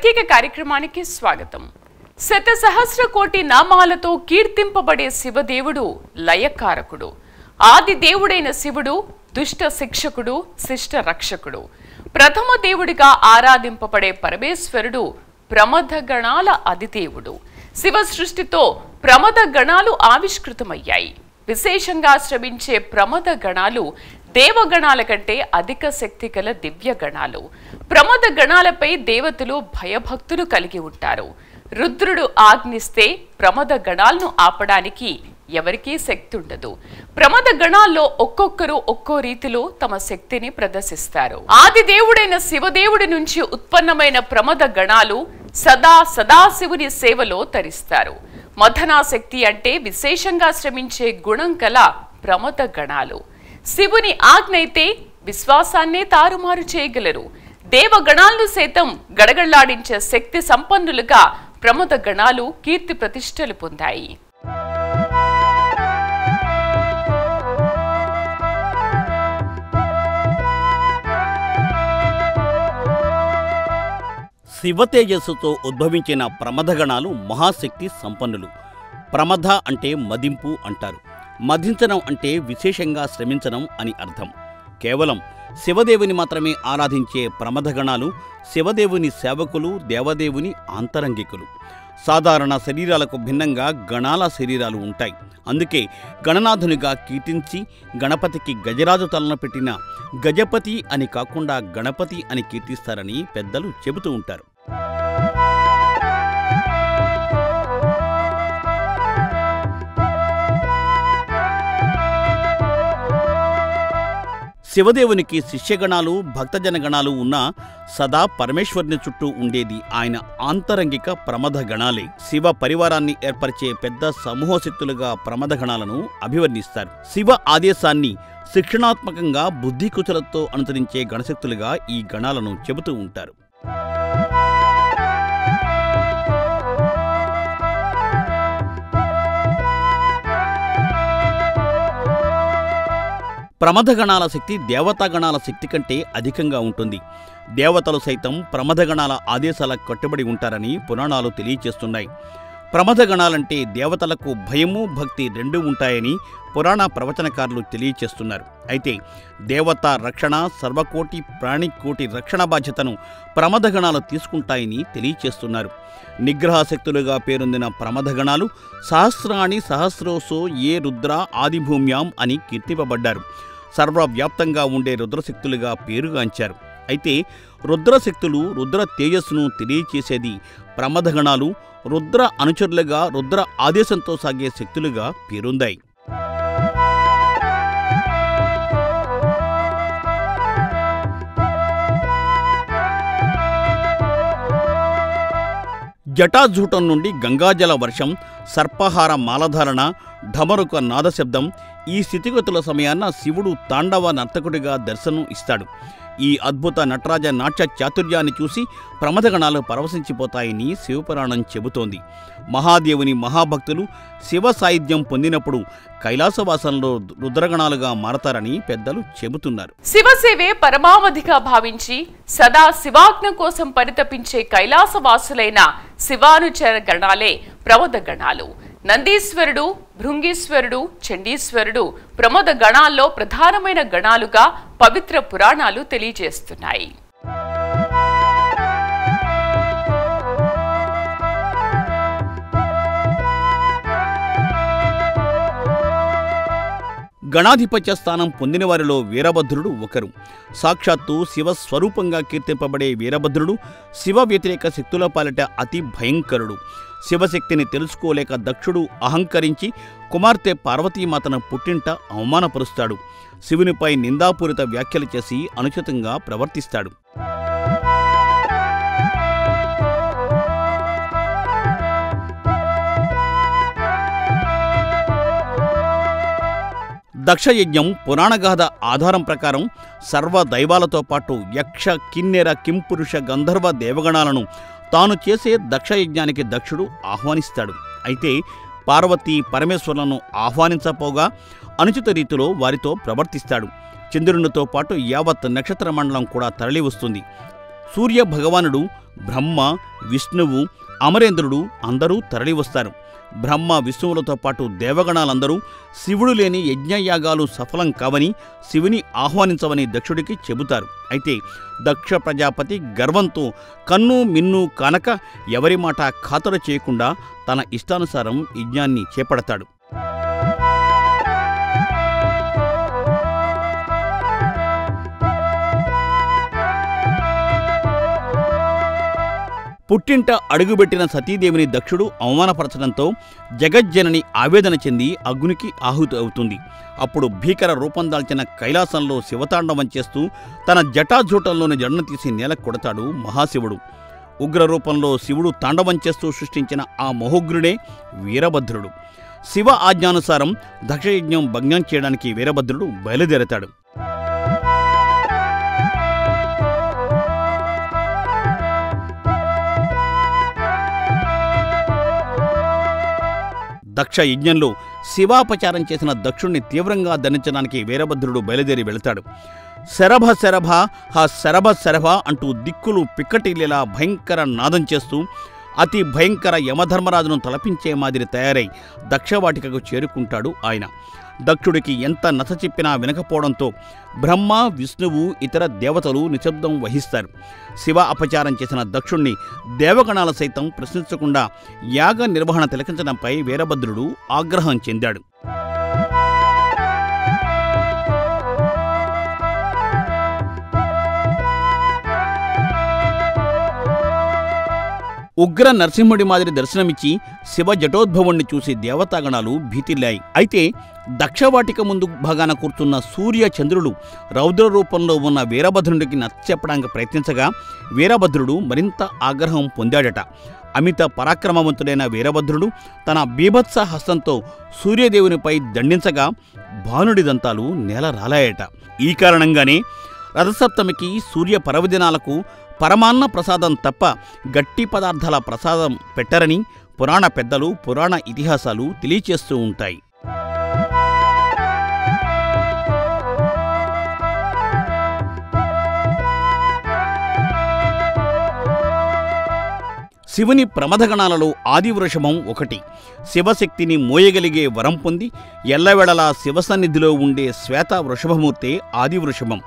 ప్రత్యేక కార్యక్రమానికి స్వాగతం. శత సహస్ర కోటి నామాలతో కీర్తింపబడే శివదేవుడు లయకారకుడు. ఆది దేవుడైన శివుడు దుష్ట శిక్షకుడు, శిష్ట రక్షకుడు. ప్రథమ దేవుడిగా ఆరాధింపబడే పరమేశ్వరుడు ప్రమథ గణాల అధిదేవుడు. శివ సృష్టితో ప్రమథ గణాలు ఆవిష్కృతమయ్యాయి. విశేషంగా శ్రమించే ప్రమథ గణాలు దేవగణాల కంటే అధిక శక్తి గల దివ్య గణాలు. ప్రమథ గణాలపై దేవతలు భయభక్తులు కలిగి ఉంటారు. రుద్రుడు ఆజ్ఞిస్తే ప్రమథ గణాలను ఆపడానికి ఎవరికీ శక్తి ఉండదు. ప్రమథ గణాల్లో ఒక్కొక్కరు ఒక్కో రీతిలో తమ శక్తిని ప్రదర్శిస్తారు. ఆది దేవుడైన శివదేవుడి నుంచి ఉత్పన్నమైన ప్రమథ గణాలు సదాశివుని సేవలో తరిస్తారు. మథనాశక్తి అంటే విశేషంగా శ్రమించే గుణం కల ప్రమథ గణాలు. శివుని ఆజ్ఞ అయితే విశ్వాసాన్నే తారుమారు చేయగలరు. దేవగణాలను సైతం గడగళ్లాడించే శక్తి సంపన్నులుగా ప్రమథ గణాలు కీర్తి ప్రతిష్టలు పొందాయి. శివతేజస్సుతో ఉద్భవించిన ప్రమథగణాలు మహాశక్తి సంపన్నులు. ప్రమథ అంటే మదింపు అంటారు. మధించడం అంటే విశేషంగా శ్రమించడం అని అర్థం. కేవలం శివదేవుని మాత్రమే ఆరాధించే ప్రమథగణాలు శివదేవుని సేవకులు, దేవదేవుని ఆంతరంగికులు. సాధారణ శరీరాలకు భిన్నంగా గణాల శరీరాలు ఉంటాయి. అందుకే గణనాథునిగా కీర్తించి గణపతికి గజరాజు తలను పెట్టిన గజపతి అని కాకుండా గణపతి అని కీర్తిస్తారని పెద్దలు చెబుతూ ఉంటారు. శివదేవునికి శిష్యగణాలు, భక్తజనగణాలు ఉన్నా సదా పరమేశ్వరుని చుట్టూ ఉండేది ఆయన ఆంతరంగిక ప్రమథ గణాలే. శివ పరివారాన్ని ఏర్పరిచే పెద్ద సమూహశక్తులుగా ప్రమథ గణాలను అభివర్ణిస్తారు. శివ ఆదేశాన్ని శిక్షణాత్మకంగా బుద్ధి కుశలతో అనుసరించే గణశక్తులుగా ఈ గణాలను చెబుతూ ఉంటారు. ప్రమథగణాల శక్తి దేవతాగణాల శక్తి కంటే అధికంగా ఉంటుంది. దేవతలు సైతం ప్రమథగణాల ఆదేశాలకు కట్టుబడి ఉంటారని పురాణాలు తెలియచేస్తున్నాయి. ప్రమథగణాలంటే దేవతలకు భయము, భక్తి రెండూ ఉంటాయని పురాణ ప్రవచనకారులు తెలియచేస్తున్నారు. అయితే దేవతా రక్షణ, సర్వకోటి ప్రాణికోటి రక్షణ బాధ్యతను ప్రమథగణాలు తీసుకుంటాయని తెలియచేస్తున్నారు. నిగ్రహశక్తులుగా పేరొందిన ప్రమథగణాలు సహస్రాణి సహస్రోసో ఏ రుద్ర ఆదిభూమ్యాం అని కీర్తింపబడ్డారు. సర్వవ్యాప్తంగా ఉండే రుద్రశక్తులుగా పేరుగాంచారు. అయితే రుద్రశక్తులు, రుద్ర తేజస్సును తెలియచేసేది ప్రమథగణాలు రుద్ర అనుచరులుగా, రుద్ర ఆదేశంతో సాగే శక్తులుగా పేరొందాయి. జటాజూటం నుండి గంగాజల వర్షం, సర్పహార మాలధారణ, ఢమరుక నాదశబ్దం, ఈ స్థితిగతుల సమయాన శివుడు తాండవ నర్తకుడిగా దర్శనం ఇస్తాడు. ఈ అద్భుత నటరాజ నాట్య చాతుర్యాన్ని చూసి ప్రమథగణాలు పరవశించిపోతాయని శివపురాణం చెబుతోంది. మహాదేవుని మహాభక్తులు శివ సాయుధ్యం పొందినప్పుడు కైలాసవాసంలో రుద్రగణాలుగా మారతారని పెద్దలు చెబుతున్నారు. శివసేవే పరమావధిగా భావించి సదా శివాజ్ఞ కోసం పరితపించే కైలాసవాసులైన శివానుచర గణాలే ప్రమథ గణాలు. నందీశ్వరుడు, భృంగీశ్వరుడు, చండీశ్వరుడు ప్రమథ గణాల్లో ప్రధానమైన గణాలుగా పవిత్ర పురాణాలు తెలియజేస్తున్నాయి. గణాధిపత్య స్థానం పొందిన వారిలో వీరభద్రుడు ఒకరు. సాక్షాత్తు శివస్వరూపంగా కీర్తింపబడే వీరభద్రుడు శివ వ్యతిరేక శక్తుల పాలిట అతి భయంకరుడు. శివశక్తిని తెలుసుకోలేక దక్షుడు అహంకరించి కుమార్తె పార్వతీమాతను పుట్టింట అవమానపరుస్తాడు. శివునిపై నిందాపూరిత వ్యాఖ్యలు చేసి అనుచితంగా ప్రవర్తిస్తాడు. దక్షయజ్ఞం పురాణగాథ ఆధారం ప్రకారం సర్వదైవాలతో పాటు యక్ష, కిన్నెర, కింపురుష, గంధర్వ దేవగణాలను తాను చేసే దక్షయజ్ఞానికి దక్షుడు ఆహ్వానిస్తాడు. అయితే పార్వతీ పరమేశ్వరులను ఆహ్వానించపోగా అనుచిత రీతిలో వారితో ప్రవర్తిస్తాడు. చంద్రునితో పాటు యావత్ నక్షత్ర మండలం కూడా తరలి వస్తుంది. సూర్య భగవానుడు, బ్రహ్మ, విష్ణువు, అమరేంద్రుడు అందరూ తరలివస్తారు. బ్రహ్మ విష్ణువులతో పాటు దేవగణాలందరూ శివుడు లేని యజ్ఞయాగాలు సఫలం కావని, శివుని ఆహ్వానించవని దక్షుడికి చెబుతారు. అయితే దక్ష ప్రజాపతి గర్వంతో కన్ను మిన్ను కానక ఎవరి మాట ఖాతరు చేయకుండా తన ఇష్టానుసారం యజ్ఞాన్ని చేపడతాడు. పుట్టింట అడుగుబెట్టిన సతీదేవిని దక్షుడు అవమానపరచడంతో జగజ్జనని ఆవేదన చెంది అగ్నికి ఆహుతి అవుతుంది. అప్పుడు భీకర రూపం దాల్చిన కైలాసంలో శివతాండవం చేస్తూ తన జటాజూటంలోని జడను తీసి నేలకు కొడతాడు మహాశివుడు. ఉగ్రరూపంలో శివుడు తాండవం చేస్తూ సృష్టించిన ఆ మహోగ్రుడే వీరభద్రుడు. శివ ఆజ్ఞానుసారం దక్షయజ్ఞం భగ్నం చేయడానికి వీరభద్రుడు బయలుదేరతాడు. దక్ష యజ్ఞంలో శివాపచారం చేసిన దక్షుణ్ణి తీవ్రంగా దండించడానికి వీరభద్రుడు బయలుదేరి వెళతాడు. శరభ శరభ హ శరభ శరభ అంటూ దిక్కులు పిక్కటిల్లేలా భయంకర నాదం చేస్తూ అతి భయంకర యమధర్మరాజును తలపించే మాదిరి తయారై దక్షవాటికకు చేరుకుంటాడు ఆయన. దక్షుడికి ఎంత నసచెప్పినా వినకపోవడంతో బ్రహ్మ, విష్ణువు, ఇతర దేవతలు నిశ్శబ్దం వహిస్తారు. శివ అపచారం చేసిన దక్షుణ్ణి దేవగణాల సైతం ప్రశ్నించకుండా యాగ నిర్వహణ తిలకించడంపై వీరభద్రుడు ఆగ్రహం చెందాడు. ఉగ్ర నరసింహుడి మాదిరి దర్శనమిచ్చి శివ జటోద్భవుణ్ణి చూసి దేవతాగణాలు భీతిల్లాయి. అయితే దక్షవాటిక ముందు భాగాన కూర్చున్న సూర్య చంద్రులు రౌద్ర రూపంలో ఉన్న వీరభద్రుడికి నచ్చచెప్పడానికి ప్రయత్నించగా వీరభద్రుడు మరింత ఆగ్రహం పొందాడట. అమిత పరాక్రమవంతుడైన వీరభద్రుడు తన బీభత్స హస్తంతో సూర్యదేవునిపై దండించగా భానుడి దంతాలు నేల రాలాయట. ఈ కారణంగానే రథసప్తమికి సూర్య పర్వదినాలకు పరమాన్న ప్రసాదం తప్ప గట్టి పదార్థాల ప్రసాదం పెట్టరని పురాణ పెద్దలు, పురాణ ఇతిహాసాలు తెలియచేస్తూ ఉంటాయి. శివుని ప్రమథగణాలలో ఆదివృషభం ఒకటి. శివశక్తిని మోయగలిగే వరం పొంది ఎల్లవేళలా శివసన్నిధిలో ఉండే శ్వేత వృషభమూర్తే ఆదివృషభం.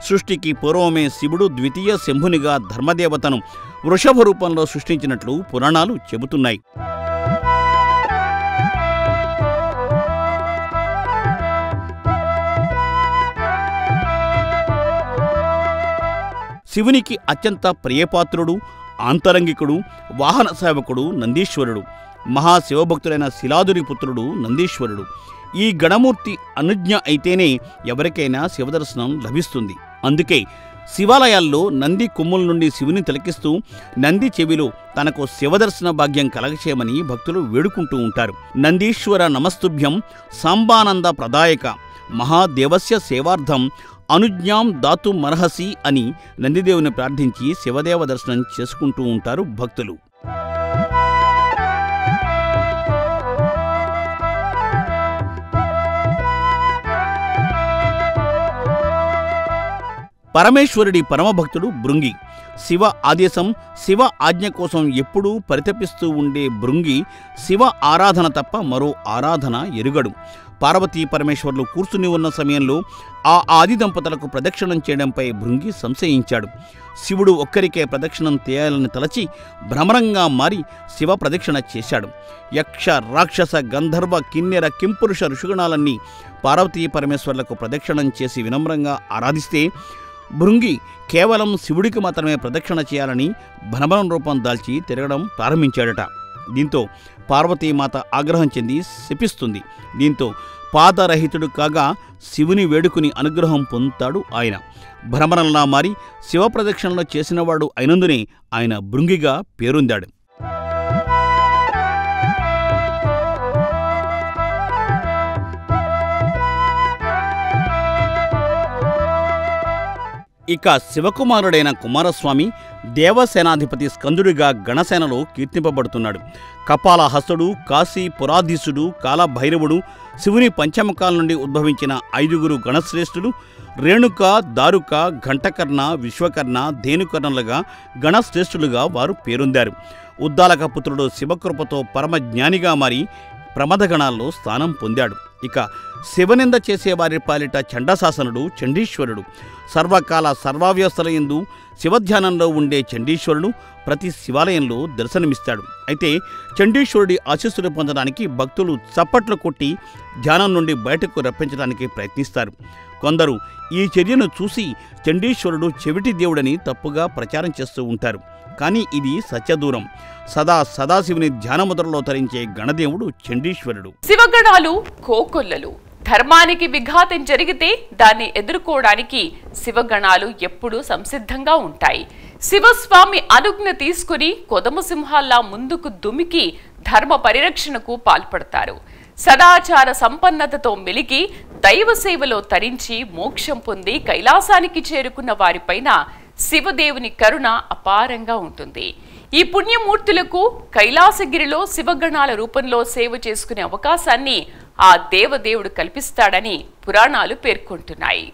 సృష్టికి పూర్వమే శివుడు ద్వితీయ శంభునిగా ధర్మదేవతను వృషభ రూపంలో సృష్టించినట్లు పురాణాలు చెబుతున్నాయి. శివునికి అత్యంత ప్రియపాత్రుడు, ఆంతరంగికుడు, వాహన సేవకుడు నందీశ్వరుడు. మహాశివభక్తుడైన శిలాదుని పుత్రుడు నందీశ్వరుడు. ఈ గణమూర్తి అనుజ్ఞ అయితేనే ఎవరికైనా శివదర్శనం లభిస్తుంది. అందుకే శివాలయాల్లో నంది కొమ్ముల నుండి శివుని తిలకిస్తూ నంది చెవిలో తనకు శివదర్శన భాగ్యం కలగచేయమని భక్తులు వేడుకుంటూ ఉంటారు. నందీశ్వర నమస్తుభ్యం సాంబానంద ప్రదాయక మహాదేవస్య సేవార్థం అనుజ్ఞాం దాతుమర్హసి అని నందిదేవుని ప్రార్థించి శివదేవ దర్శనం చేసుకుంటూ ఉంటారు భక్తులు. పరమేశ్వరుడి పరమభక్తుడు భృంగి. శివ ఆదేశం, శివ ఆజ్ఞ కోసం ఎప్పుడూ పరితపిస్తూ ఉండే భృంగి శివ ఆరాధన తప్ప మరో ఆరాధన ఎరుగడు. పార్వతీ పరమేశ్వరులు కూర్చుని ఉన్న సమయంలో ఆ ఆది దంపతులకు ప్రదక్షిణం చేయడంపై భృంగి సంశయించాడు. శివుడు ఒక్కరికే ప్రదక్షిణం చేయాలని తలచి భ్రమరంగా మారి శివ ప్రదక్షిణ చేశాడు. యక్ష, రాక్షస, గంధర్వ, కిన్నెర, కింపురుష ఋషిగణాలన్నీ పార్వతీ పరమేశ్వరులకు ప్రదక్షిణం చేసి వినమ్రంగా ఆరాధిస్తే భృంగి కేవలం శివుడికి మాత్రమే ప్రదక్షిణ చేయాలని భ్రమరం రూపం దాల్చి తిరగడం ప్రారంభించాడట. దీంతో పార్వతీమాత ఆగ్రహం చెంది శపిస్తుంది. దీంతో పాదరహితుడు కాగా శివుని వేడుకుని అనుగ్రహం పొందుతాడు ఆయన. భ్రమరంలా మారి శివ ప్రదక్షిణలో చేసినవాడు అయినందునే ఆయన భృంగిగా పేరొందాడు. ఇక శివకుమారుడైన కుమారస్వామి దేవసేనాధిపతి స్కందుడిగా గణసేనలో కీర్తింపబడుతున్నాడు. కపాలహస్తుడు, కాశీ పురాధీశుడు, కాలభైరవుడు, శివుని పంచముఖాల నుండి ఉద్భవించిన 5 గణశ్రేష్ఠులు, రేణుక, దారుక, ఘంటకర్ణ, విశ్వకర్ణ, ధేనుకర్ణలుగా గణశ్రేష్ఠులుగా వారు పేరొందారు. ఉద్దాలక పుత్రుడు శివకృపతో పరమజ్ఞానిగా మారి ప్రమథగణాల్లో స్థానం పొందాడు. ఇక శివనింద చేసేవారి పాలిట చండశాసనుడు చండీశ్వరుడు. సర్వకాల సర్వావ్యవస్థలయందు శివధ్యానంలో ఉండే చండీశ్వరుడు ప్రతి శివాలయంలో దర్శనమిస్తాడు. అయితే చండీశ్వరుడి ఆశీస్సులు పొందడానికి భక్తులు చప్పట్లు కొట్టి ధ్యానం నుండి బయటకు రప్పించడానికి ప్రయత్నిస్తారు. కొందరు ఈ చర్యను చూసి చండీశ్వరుడు చెవిటి దేవుడని తప్పుగా ప్రచారం చేస్తూ ఉంటారు. కానీ ఇది సత్యదూరం. సదాశివుని ధ్యానముద్రలో తరించే గణదేవుడు చండీశ్వరుడు. శివగణాలు కోకొల్లలు. ధర్మానికి విఘాతం జరిగితే దాన్ని ఎదుర్కోవడానికి శివగణాలు ఎప్పుడూ సంసిద్ధంగా ఉంటాయి. శివస్వామి అనుజ్ఞ తీసుకుని కొదమ సింహాల్లా ముందుకు దుమికి ధర్మ పరిరక్షణకు పాల్పడతారు. సదాచార సంపన్నతతో మెలిగి దైవ సేవలో తరించి మోక్షం పొంది కైలాసానికి చేరుకున్న వారిపైన శివదేవుని కరుణ అపారంగా ఉంటుంది. ఈ పుణ్యమూర్తులకు కైలాసగిరిలో శివగణాల రూపంలో సేవ చేసుకునే అవకాశాన్ని ఆ దేవదేవుడు కల్పిస్తాడని పురాణాలు పేర్కొంటున్నాయి.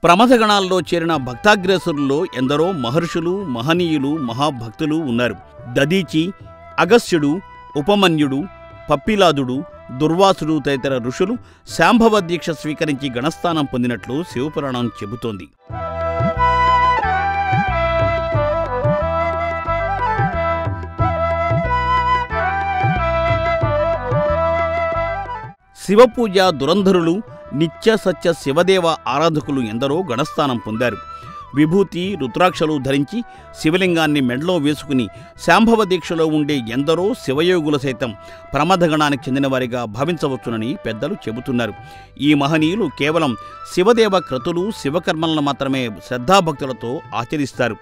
ప్రమథగణాల్లో చేరిన భక్తాగ్రేసురుల్లో ఎందరో మహర్షులు, మహనీయులు, మహాభక్తులు ఉన్నారు. దదీచి, అగస్త్యుడు, ఉపమన్యుడు, పప్పిలాదుడు, దుర్వాసుడు తదితర ఋషులు శాంభవ దీక్ష స్వీకరించి గణస్థానం పొందినట్లు శివపురాణం చెబుతోంది. శివపూజ దురంధరులు, నిత్య సత్య శివదేవ ఆరాధకులు ఎందరో గణస్థానం పొందారు. విభూతి, రుద్రాక్షలు ధరించి శివలింగాన్ని మెడలో వేసుకుని శాంభవ దీక్షలో ఉండే ఎందరో శివయోగులు సైతం ప్రమథగణానికి చెందినవారిగా భావించవచ్చునని పెద్దలు చెబుతున్నారు. ఈ మహనీయులు కేవలం శివదేవ క్రతులు, శివకర్మలను మాత్రమే శ్రద్ధాభక్తులతో ఆచరిస్తారు.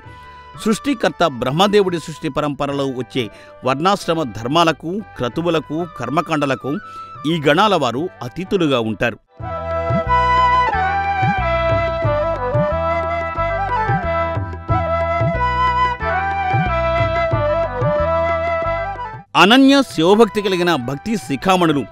సృష్టికర్త బ్రహ్మదేవుడి సృష్టి పరంపరలో వచ్చే వర్ణాశ్రమ ధర్మాలకు, క్రతువులకు, కర్మకాండలకు ఈ గణాల వారు అతీతులుగా ఉంటారు. అనన్య శివభక్తి కలిగిన భక్తి శిఖామణులు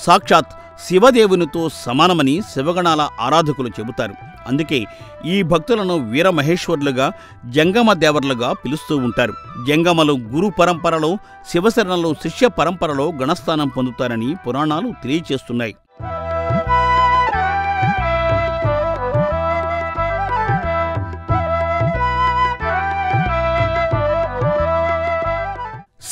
సాక్షాత్ శివదేవునితో సమానమని శివగణాల ఆరాధకులు చెబుతారు. అందుకే ఈ భక్తులను వీరమహేశ్వరులుగా, జంగమ దేవర్లుగా పిలుస్తూ ఉంటారు. జంగమలు గురు పరంపరలో, శివశరణలో శిష్య పరంపరలో గణస్థానం పొందుతారని పురాణాలు తెలియచేస్తున్నాయి.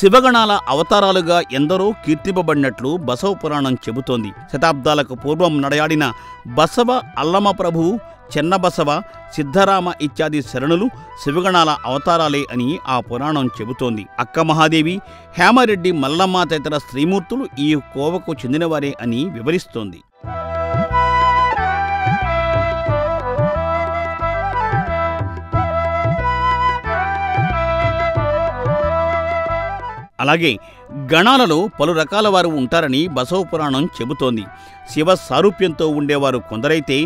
శివగణాల అవతారాలుగా ఎందరో కీర్తింపబడినట్లు బసవ పురాణం చెబుతోంది. శతాబ్దాలకు పూర్వం నడయాడిన బసవ, అల్లమప్రభువు, చెన్నబసవ, సిద్ధరామ ఇత్యాది శరణులు శివగణాల అవతారాలే అని ఆ పురాణం చెబుతోంది. అక్క మహాదేవి, హేమరెడ్డి, మల్లమ్మ తదితర స్త్రీమూర్తులు ఈ కోవకు చెందినవారే అని వివరిస్తోంది. అలాగే గణాలలో పలు రకాల వారు ఉంటారని బసవ పురాణం చెబుతోంది. శివ సారూప్యంతో ఉండేవారు కొందరైతే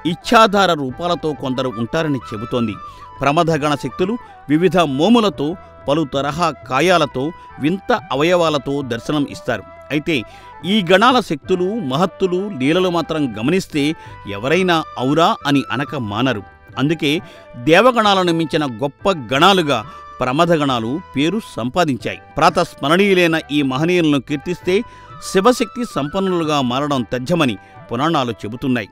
ఇచ్ఛాధార రూపాలతో కొందరు ఉంటారని చెబుతోంది. ప్రమథగణ శక్తులు వివిధ మోములతో, పలు తరహా కాయాలతో, వింత అవయవాలతో దర్శనం ఇస్తారు. అయితే ఈ గణాల శక్తులు, మహత్తులు, లీలలు మాత్రం గమనిస్తే ఎవరైనా ఔరా అని అనక మానరు. అందుకే దేవగణాలను మించిన గొప్ప గణాలుగా ప్రమథగణాలు పేరు సంపాదించాయి. ప్రాతస్మరణీయులైన ఈ మహనీయులను కీర్తిస్తే శివశక్తి సంపన్నులుగా మారడం తథ్యమని పురాణాలు చెబుతున్నాయి.